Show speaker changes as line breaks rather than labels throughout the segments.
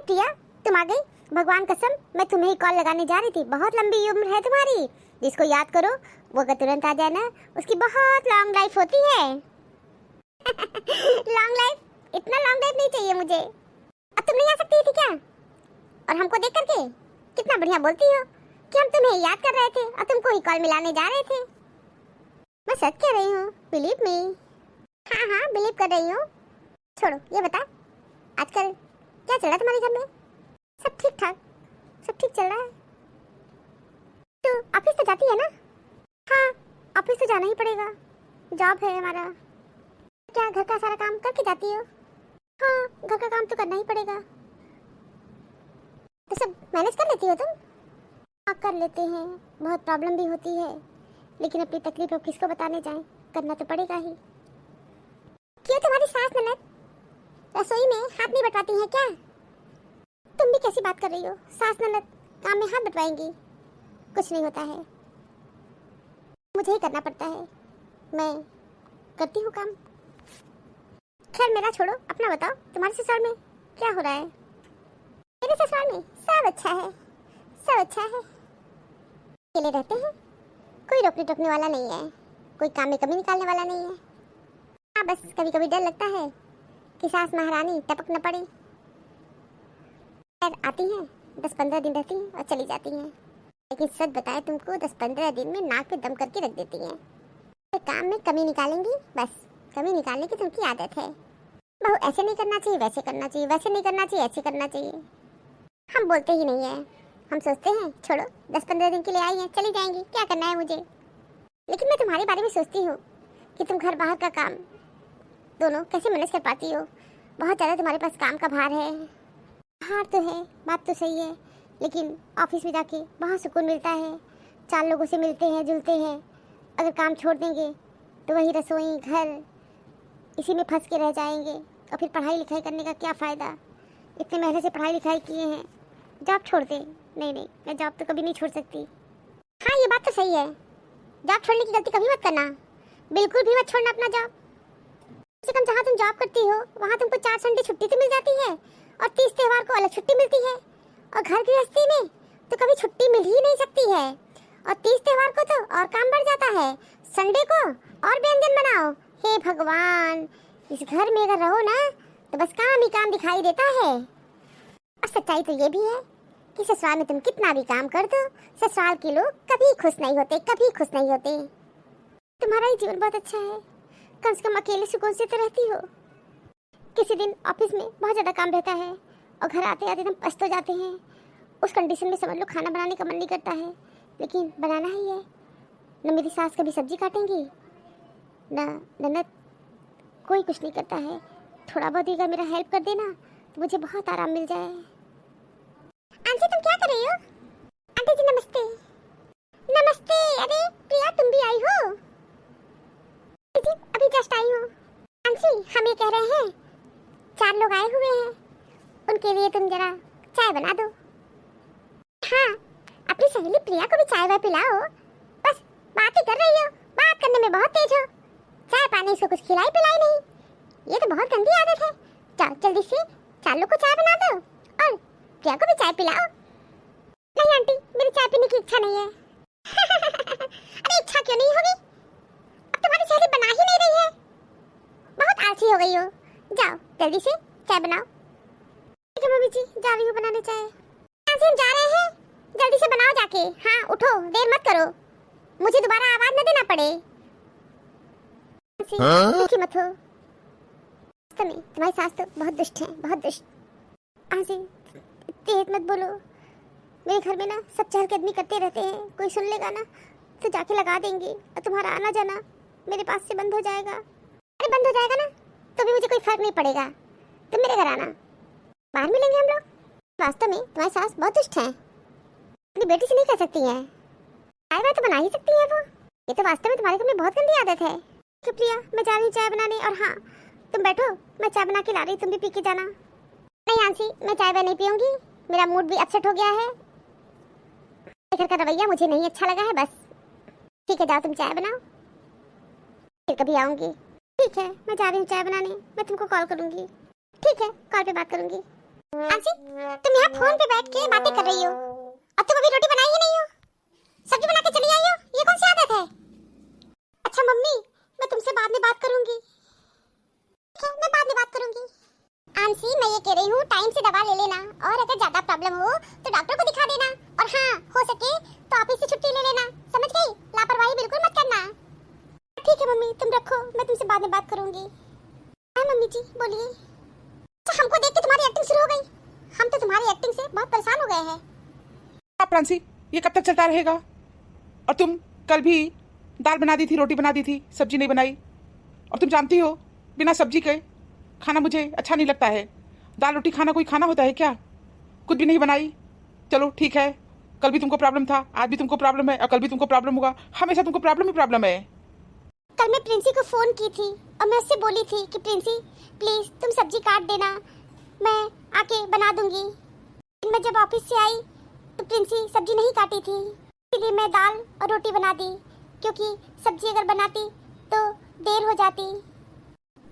प्रिया, तुम आ गई। भगवान कसम मैं तुम्हें ही कॉल लगाने जा रही थी। बहुत लंबी उम्र है तुम्हारी, जिसको याद करो वो अगर तुरंत आ जाए ना, उसकी बहुत लॉन्ग लाइफ होती है। Long life? इतना लॉन्ग लाइफ नहीं चाहिए मुझे। अब तुम नहीं आ सकती थी क्या? और हमको देख करके कितना बढ़िया बोलती हो कि हम तुम्हें याद कर रहे थे और तुमको ही कॉल मिलाने जा रहे थे। मैं सच कह रही हूँ, बिलीव मी। हाँ हाँ, बिलीव कर रही हूँ। छोड़ो, ये बता आजकल क्या चल रहा है तुम्हारे घर में? सब ठीक ठाक? सब ठीक चल रहा है? तो ऑफिस तो जाती है ना? हाँ, ऑफिस तो जाना ही पड़ेगा, जॉब है हमारा। क्या घर का सारा काम करके जाती हो? हाँ, घर का काम तो करना ही पड़ेगा। तो सब मैनेज कर लेती हो तुम? हाँ, कर लेते हैं। बहुत प्रॉब्लम भी होती है, लेकिन अपनी तकलीफ अब किसको बताने जाएं, करना तो पड़ेगा ही। क्यों, तुम्हारी सास ननद रसोई में हाथ नहीं बटवाती हैं क्या? तुम भी कैसी बात कर रही हो? सास ननद काम में हाथ बटवाएंगी? कुछ नहीं होता है, मुझे ही करना पड़ता है। मैं करती हूँ काम। खैर मेरा छोड़ो, अपना बताओ, तुम्हारे ससुराल में क्या हो रहा है? मेरे ससुराल में सब अच्छा है, सब अच्छा है। अकेले रहते हैं, कोई रोकने टोकने वाला नहीं है, कोई काम में कमी निकालने वाला नहीं है। हाँ, बस कभी कभी डर लगता है कि सास महारानी टपक न पड़े। खैर आती हैं, 10-15 दिन रहती हैं और चली जाती हैं। लेकिन सच बताए तुमको, 10-15 दिन में नाक पे दम करके रख देती हैं। तो काम में कमी निकालेंगी, बस कमी निकालने की तुमकी आदत है। बहू ऐसे नहीं करना चाहिए, वैसे करना चाहिए, वैसे नहीं करना चाहिए, ऐसे करना चाहिए। हम बोलते ही नहीं है, हम सोचते हैं छोड़ो, 10-15 दिन के लिए आई हैं, चली जाएंगी, क्या करना है मुझे। लेकिन मैं तुम्हारे बारे में सोचती हूँ कि तुम घर बाहर का काम दोनों कैसे मैनेज कर पाती हो। बहुत ज़्यादा तुम्हारे पास काम का भार है। भार तो है, बात तो सही है, लेकिन ऑफिस में जाके बहुत सुकून मिलता है। 4 लोगों से मिलते हैं, जुलते हैं। अगर काम छोड़ देंगे तो वही रसोई, घर, इसी में फंस के रह जाएंगे। और फिर पढ़ाई लिखाई करने का क्या फ़ायदा? इतने मेहनत से पढ़ाई लिखाई किए हैं, जॉब छोड़ दें? नहीं नहीं, मैं जॉब तो कभी नहीं छोड़ सकती। हाँ, ये बात तो सही है, जॉब छोड़ने की गलती कभी मत करना, बिल्कुल भी मत छोड़ना अपना जॉब। कम से कम जहाँ तुम जॉब करती हो वहाँ तुमको 4 संडे छुट्टी तो मिल जाती है और 30 त्यौहार को अलग छुट्टी मिलती है। और घर गृहस्थी में तो कभी छुट्टी मिल ही नहीं सकती है। और 30 त्यौहार को तो और काम बढ़ जाता है, संडे को और व्यंजन बनाओ। हे भगवान, इस घर में अगर रहो ना तो बस काम ही काम दिखाई देता है। और सच्चाई तो ये भी है कि ससुराल में तुम कितना भी काम कर दो, ससुराल के लोग कभी खुश नहीं होते, कभी खुश नहीं होते। तुम्हारा ही जीवन बहुत अच्छा है, कम से कम अकेले सुकून से तो रहती हो। किसी दिन ऑफिस में बहुत ज़्यादा काम रहता है और घर आते आते हम पछतो जाते हैं। उस कंडीशन में समझ लो खाना बनाने का मन नहीं करता है, लेकिन बनाना ही है। न मेरी सास कभी सब्जी काटेंगी, न ननद, कोई कुछ नहीं करता है। थोड़ा बहुत ही अगर मेरा हेल्प कर देना तो मुझे बहुत आराम मिल जाए। आंटी तुम क्या कर रही हो? आंटी जी नमस्ते। नमस्ते। अरे प्रिया, तुम भी आई हो? जी अभी जस्ट आई हूँ। आंटी हम ये कह रहे हैं, 4 लोग आए हुए हैं, उनके लिए तुम जरा चाय बना दो। हाँ, अपनी सहेली प्रिया को भी चाय वाय पिलाओ। बस बात ही कर रही हो, बात करने में बहुत तेज हो, चाय पानी इसको कुछ खिलाई पिलाई नहीं। ये तो बहुत गंदी आदत है। जाओ जल्दी से 4 लोग को चाय बना दो और प्रिया को भी चाय पिलाओ। नहीं आंटी, मेरी चाय पीने की इच्छा नहीं है। अरे इच्छा क्यों नहीं होगी? अब तुम्हारी सहेली बना ही नहीं रही है, बहुत आलसी हो गई हो। जाओ जल्दी से चाय बनाओ। ठीक है मम्मी जी, जा रही हूँ बनाने चाय। यहाँ से हम जा रहे हैं, जल्दी से बनाओ जाके। हाँ उठो, देर मत करो, मुझे दोबारा आवाज न देना पड़े। दुखी मत हो, तुम्हारी सास तो बहुत दुष्ट है, बहुत दुष्ट। आंसी तेज मत बोलो, मेरे घर में ना सब चहलकदमी करते रहते हैं, कोई सुन लेगा ना तो जाके लगा देंगे और तुम्हारा आना जाना मेरे पास से बंद हो जाएगा। अरे बंद हो जाएगा ना तो भी मुझे कोई फर्क नहीं पड़ेगा, तुम मेरे घर आना, बाहर मिलेंगे हम लोग। वास्तव में तुम्हारी सास बहुत दुष्ट है, अपनी बेटी से नहीं कर सकती है, चाय तो बना ही सकती है वो। ये तो वास्तव में तुम्हारे घर में बहुत गंदी आदत है। प्रिया मैं जा रही हूँ चाय बनाने, और हाँ तुम बैठो, मैं चाय बना के ला रही, तुम भी पी के जाना। नहीं आंसी, मैं चाय नहीं पीऊंगी, मेरा मूड भी अपसेट हो गया है, घर का रवैया मुझे नहीं अच्छा लगा है। बस ठीक है, जाओ तुम चाय बनाओ, फिर कभी आऊंगी। ठीक है, मैं जा रही हूँ चाय बनाने, मैं तुमको कॉल करूंगी। ठीक है, कॉल पे बात करूंगी। आंसी, तुम यहाँ फोन पे बैठ के बातें कर रही हो और तुम अभी रोटी बनाई ही नहीं हो। सब्जी बना के चली आई हो, ये कौन सी आदत है? अच्छा मम्मी, मैं तुमसे बाद में बात करूंगी। ठीक है, मैं बाद में बात करूंगी। आंसी, मैं ये कह रही हूँ टाइम से दवा ले लेना और अगर ज्यादा प्रॉब्लम हो तो डॉक्टर को दिखा देना और हाँ हो सके तो ऑफिस से छुट्टी ले लेना, समझ गई? लापरवाही बिल्कुल मत करना। ठीक है मम्मी, तुम रखो, मैं तुमसे बाद में बात करूंगी। हाँ मम्मी जी बोलिए। अच्छा, हमको देख के तुम्हारी एक्टिंग शुरू हो गई। हम तो तुम्हारी एक्टिंग से बहुत परेशान हो गए हैं।
प्रांसी, ये कब तक चलता रहेगा? और तुम कल भी दाल बना दी थी, रोटी बना दी थी, सब्जी नहीं बनाई। और तुम जानती हो बिना सब्जी के खाना मुझे अच्छा नहीं लगता है। दाल रोटी खाना कोई खाना होता है क्या? कुछ भी नहीं बनाई। चलो ठीक है, कल भी तुमको प्रॉब्लम था, आज भी तुमको प्रॉब्लम है और कल भी तुमको प्रॉब्लम होगा। हमेशा तुमको प्रॉब्लम ही प्रॉब्लम है।
कल मैं प्रिंसी को फोन की थी और मैं उससे बोली थी कि प्रिंसी प्लीज तुम सब्जी काट देना, मैं आके बना दूंगी। मैं जब ऑफिस से आई तो प्रिंसी सब्जी नहीं काटी थी, इसलिए मैं दाल और रोटी बना दी, क्योंकि सब्जी अगर बनाती तो देर हो जाती।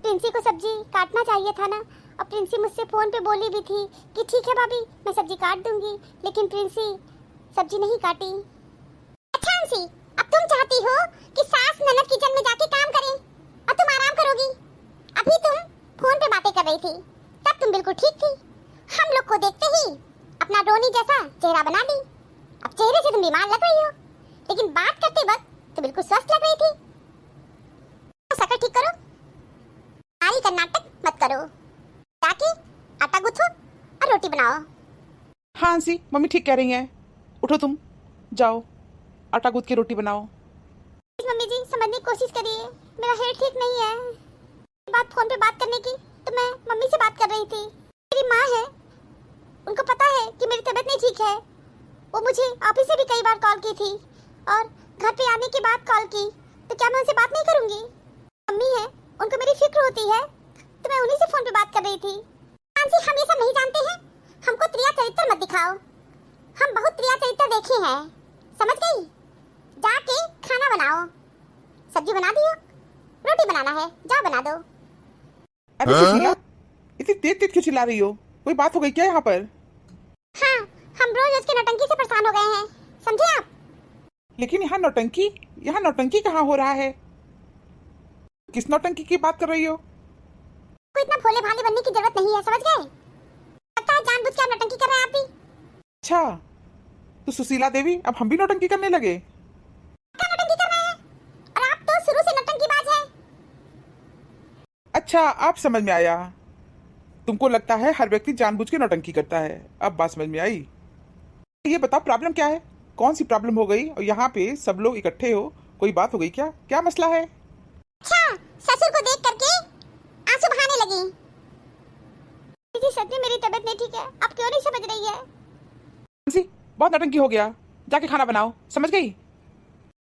प्रिंसी को सब्जी काटना चाहिए था ना। और प्रिंसी मुझसे फोन पे बोली भी थी कि ठीक है भाभी मैं सब्जी काट दूंगी, लेकिन प्रिंसी सब्जी नहीं काटी। अच्छा आंसी, अब तुम चाहती हो कि सास ननद किचन में जाके काम करें और तुम आराम करोगी। अभी तुम फोन पे बातें कर रही थी, तब तुम बिल्कुल ठीक थी। हम लोग को देखते ही अपना रोनी जैसा चेहरा बना ली। अब चेहरे से तुम बीमार लग रही हो, लेकिन बात करते वक्त तो बिल्कुल स्वस्थ लग रही थी। शक्ल ठीक करो, नारी का नाटक मत करो। जाके आटा गूंथो और रोटी बनाओ।
हाँ आंसी, मम्मी ठीक कह रही हैं। उठो तुम, जाओ आटा गूंथ के रोटी बनाओ।
मम्मी जी समझने की कोशिश करिए, मेरा हेड ठीक नहीं है। बात फोन पे बात करने की तो मैं मम्मी से बात कर रही थी। मेरी माँ है, उनको पता है कि मेरी तबीयत नहीं ठीक है। वो मुझे ऑफिस से भी कई बार कॉल की थी और घर पे आने के बाद कॉल की, तो क्या मैं उनसे बात नहीं करूंगी? मम्मी है, उनको मेरी फिक्र होती है, तो मैं उन्हीं से फोन पे बात कर रही थी। आंटी, हम ये सब नहीं जानते हैं, हमको त्रिया चरित्र मत दिखाओ। हम बहुत त्रिया चरित्र देखे हैं, समझ गई? जाके खाना बनाओ, सब्जी बना दियो, रोटी बनाना है जाओ बना दो।
अरे सुशीला, इतनी तेज तेज क्यों चिल्ला रही हो? कोई बात हो गई क्या यहाँ पर?
हाँ, हम रोज उसके नौटंकी से परेशान हो गए हैं, समझे आप?
लेकिन यहाँ नौटंकी कहाँ हो रहा है? किस नौटंकी की बात कर रही हो?
कोई इतना भोले भाले बनने की जरूरत नहीं है, समझ गए? लगता है जानबूझ के आप नौटंकी कर रहे हैं आप भी।
अच्छा, तो सुशीला देवी अब हम भी नौटंकी करने लगे?
क्या नौटंकी कर रहे हैं? और आप तो शुरू से नौटंकीबाज हैं।
अच्छा, अब समझ में आया। तुमको लगता है हर व्यक्ति जानबूझ के नौटंकी करता है। अब बात समझ में आई। ये बताओ प्रॉब्लम क्या है? कौन सी प्रॉब्लम हो गई और यहाँ पे सब लोग इकट्ठे हो? कोई बात हो गई क्या? क्या मसला है?
अच्छा, ससुर को देख करके आंसू बहाने लगी। जी सच में मेरी तबीयत नहीं ठीक है, आप क्यों नहीं समझ रही है?
जी, बहुत नौटंकी हो गया, जाके खाना बनाओ, समझ गई?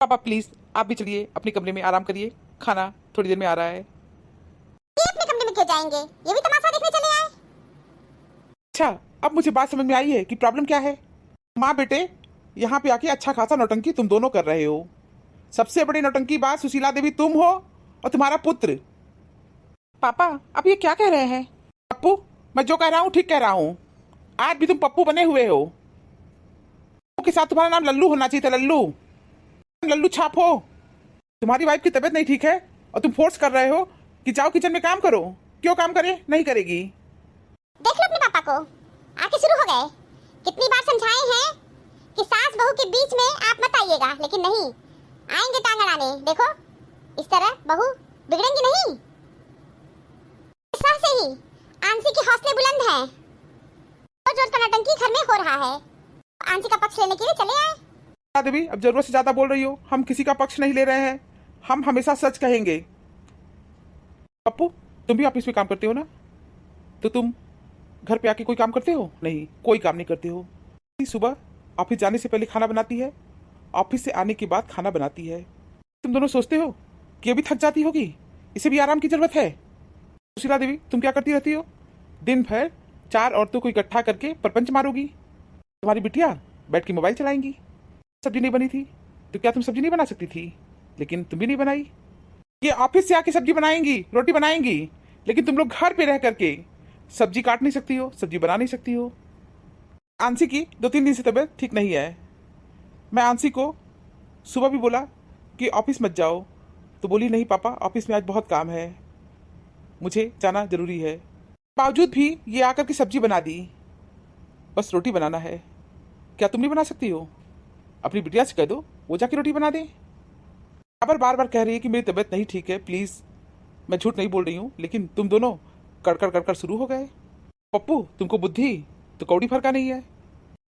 पापा प्लीज आप भी चलिए अपने कमरे में आराम करिए, खाना थोड़ी देर में आ रहा है।
ये अपने कमरे में क्यों जाएंगे? ये भी तमाशा देखने चले आए?
अच्छा, अब मुझे बात समझ में आई है कि प्रॉब्लम क्या है। माँ बेटे यहाँ पे आके अच्छा खासा नौटंकी तुम दोनों कर रहे हो। सबसे बड़ी नौटंकी बात सुशीला देवी तुम हो और तुम्हारा पुत्र। पापा अब ये क्या कह रहे हैं? पप्पू, मैं जो कह रहा हूँ ठीक कह रहा हूँ। आज भी तुम पप्पू बने हुए हो। पप्पू के साथ तुम्हारा नाम लल्लू होना चाहिए था, लल्लू। लल्लू छाप हो। तुम्हारी वाइफ की तबीयत नहीं ठीक है और तुम फोर्स कर रहे हो कि जाओ किचन में काम करो। क्यों काम करे? नहीं करेगी।
देख लो अपने पापा को, आके शुरू हो गए। कितनी बार समझाए हैं कि सास बहू के बीच में आप मत आइएगा, लेकिन नहीं, आएंगे टांग अड़ाने। देखो इस तरह बहू बिगड़ेंगी नहीं। इस तरह से ही आंसी के हौसले बुलंद हैं। रोज रोज का नौटंकी घर में हो रहा है। आंसी का पक्ष लेने के लिए चले आए।
देवी अब जरूरत से ज्यादा बोल रही हो। हम किसी का पक्ष नहीं ले रहे हैं, हम हमेशा सच कहेंगे। पप्पू तुम भी ऑफिस में काम करते हो ना, तो तुम घर पे आके कोई काम करते हो? नहीं, कोई काम नहीं करते हो। सुबह ऑफिस जाने से पहले खाना बनाती है, ऑफिस से आने के बाद खाना बनाती है। तुम दोनों सोचते हो कि अभी थक जाती होगी, इसे भी आराम की जरूरत है। सुशीला देवी तुम क्या करती रहती हो? दिन भर 4 औरतों को इकट्ठा करके परपंच मारोगी। तुम्हारी बिटिया बैठ के मोबाइल चलाएंगी। सब्जी नहीं बनी थी तो क्या तुम सब्जी नहीं बना सकती थी? लेकिन तुम भी नहीं बनाई। ये ऑफिस से आके सब्जी बनाएंगी, रोटी बनाएंगी, लेकिन तुम लोग घर पे रह करके सब्जी काट नहीं सकती हो, सब्जी बना नहीं सकती हो। आंसी की 2-3 दिन से तबीयत ठीक नहीं है। मैं आंसी को सुबह भी बोला कि ऑफिस मत जाओ, तो बोली नहीं पापा ऑफिस में आज बहुत काम है, मुझे जाना जरूरी है। बावजूद भी ये आकर के सब्जी बना दी। बस रोटी बनाना है। क्या तुम नहीं बना सकती हो? अपनी बिटिया से कह दो वो जाके रोटी बना दे। बार बार कह रही है कि मेरी तबीयत नहीं ठीक है, प्लीज़। मैं झूठ नहीं बोल रही हूँ, लेकिन तुम दोनों कड़कड़ शुरू हो गए। पप्पू तुमको बुद्धि तो कौड़ी भर का नहीं है।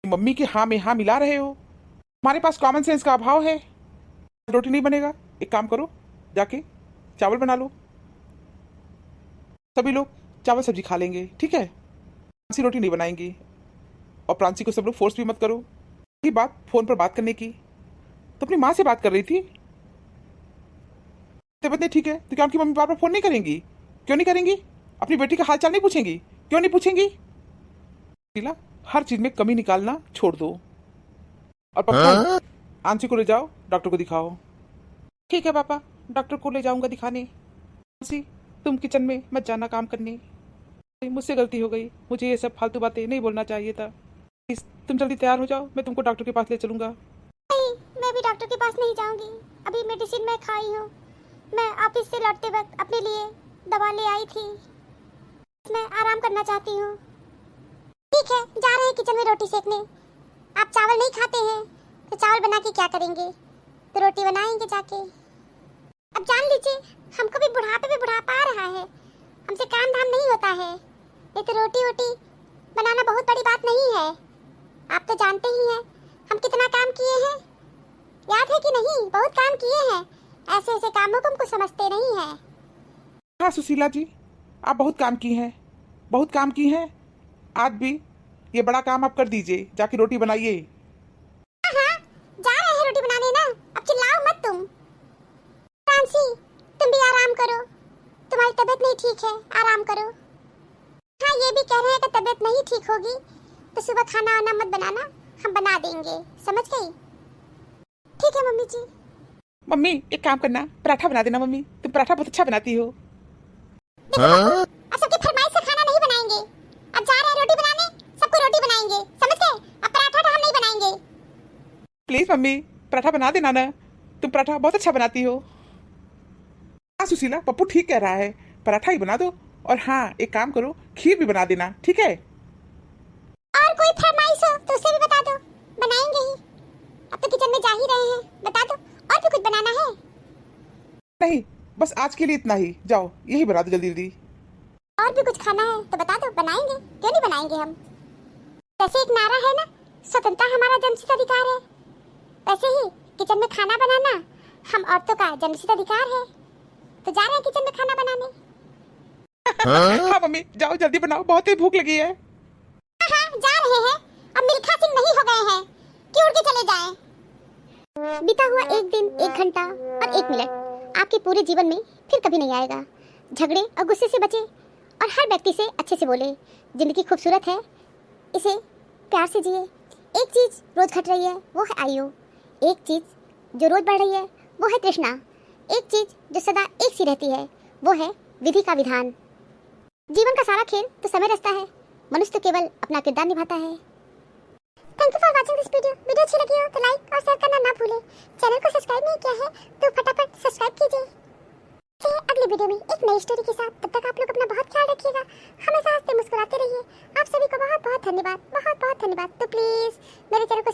मम्मी के हाँ में हाँ मिला रहे हो। हमारे पास कॉमन सेंस का अभाव है। रोटी नहीं बनेगा, एक काम करो, जाके चावल बना लो। सभी लोग चावल सब्जी खा लेंगे, ठीक है? प्रांसी रोटी नहीं बनाएंगी। और प्रांसी को सब लोग फोर्स भी मत करो। ये बात फोन पर बात करने की, तो अपनी माँ से बात कर रही थी। तबियत नहीं ठीक है तो क्या उनकी मम्मी बार बार फोन नहीं करेंगी? क्यों नहीं करेंगी? अपनी बेटी का हालचाल नहीं पूछेंगी? क्यों नहीं पूछेंगी? शीला, हर चीज में कमी निकालना छोड़ दो। और पप्पू, आंसी को ले जाओ, डॉक्टर को दिखाओ। ठीक है पापा, डॉक्टर को ले जाऊंगा दिखाने। आंसी, तुम किचन में मत जाना काम करने। मुझसे गलती हो गई, मुझे ये सब फालतू बातें नहीं बोलना चाहिए था। प्लीज तुम जल्दी तैयार हो जाओ, मैं तुमको डॉक्टर के पास ले चलूंगा।
नहीं, मैं भी डॉक्टर के पास नहीं जाऊंगी। अभी मेडिसिन मैं खाई हूँ। मैं ऑफिस से लौटते वक्त अपने लिए दवा ले आई थी। मैं आराम करना चाहती हूँ। ठीक है, जा रहे हैं किचन में रोटी सेकने। आप चावल नहीं खाते हैं तो चावल बना के क्या करेंगे? तो रोटी बनाएंगे जाके। अब जान लीजिए, हमको भी बुढ़ापे में बुढ़ापा आ रहा है, हमसे काम धाम नहीं होता है। ये तो रोटी वोटी बनाना बहुत बड़ी बात नहीं है। आप तो जानते ही हैं हम कितना काम किए हैं। याद है कि नहीं? बहुत काम किए हैं। ऐसे ऐसे कामों को हमको समझते नहीं हैं।
हाँ सुशीला जी, आप बहुत काम की हैं, बहुत काम की हैं। आज भी ये बड़ा काम आप कर दीजिए, जाके रोटी बनाइए।
हाँ, जा रहे हैं रोटी बनाने ना। अब चिल्लाओ मत तुम। फ्रांसी, तुम भी आराम करो, तुम्हारी तबीयत नहीं ठीक है, आराम करो। हाँ, ये भी कह रहे हैं कि तबीयत नहीं ठीक होगी तो सुबह खाना वाना मत बनाना, हम बना देंगे, समझ गई? ठीक है मम्मी जी।
मम्मी एक काम करना, पराठा बना देना। मम्मी तुम पराठा बहुत अच्छा बनाती हो।
अब सबकी फरमाइश से खाना नहीं बनाएंगे। अब जा रहे हैं रोटी बनाने, सबको रोटी बनाएंगे, समझ गए? अब पराठा तो हम नहीं बनाएंगे।
प्लीज मम्मी पराठा बना देना ना, तुम पराठा बहुत अच्छा बनाती हो। हाँ सुशीला, पप्पू ठीक कह रहा है, पराठा ही बना दो। और हाँ एक काम करो, खीर भी बना देना, ठीक है?
और कोई फरमाइश हो तो उसे भी बता दो, बनाएंगे ही। अब तो किचन में जा ही रहे हैं, बता दो और भी कुछ बनाना है?
नहीं, बस आज के लिए इतना ही। जाओ यही बना दो जल्दी जल्दी।
और भी कुछ खाना है तो बता दो, बनाएंगे। क्यों नहीं बनाएंगे हम? वैसे एक नारा है ना, स्वतंत्रता हमारा जन्मसिद्ध अधिकार है। वैसे ही किचन में खाना बनाना हम औरतों का जन्मसिद्ध अधिकार है। तो जा रहे हैं किचन में खाना बनाने।
हाँ मम्मी जाओ जल्दी बनाओ, बहुत ही भूख लगी है।
हाँ, जा रहे हैं। अब मिल्खा सिंह नहीं हो गए हैं कि उड़ के चले जाएं। बीता हुआ एक दिन, एक घंटा और 1 मिनट आपके पूरे जीवन में फिर कभी नहीं आएगा। झगड़े और गुस्से से बचे और हर व्यक्ति से अच्छे से बोले। जिंदगी खूबसूरत है, इसे प्यार से जिए। एक चीज रोज घट रही है वो है आयु। एक चीज जो रोज बढ़ रही है वो है तृष्णा। एक चीज जो सदा एक सी रहती है वो है विधि का विधान। जीवन का सारा खेल तो समय रचता है, मनुष्य तो केवल अपना किरदार निभाता है। Thank you for watching this video. Video अच्छी लगी हो तो लाइक और शेयर करना ना भूलें। चैनल को सब्सक्राइब नहीं किया है तो फटाफट सब्सक्राइब कीजिए। मिलते हैं अगले वीडियो में एक नई स्टोरी के साथ। तब तक आप लोग अपना बहुत ख्याल रखिएगा, हमेशा हंसते मुस्कुराते रहिए। आप सभी को बहुत बहुत धन्यवाद, बहुत बहुत धन्यवाद। तो प्लीज मेरे चैनल को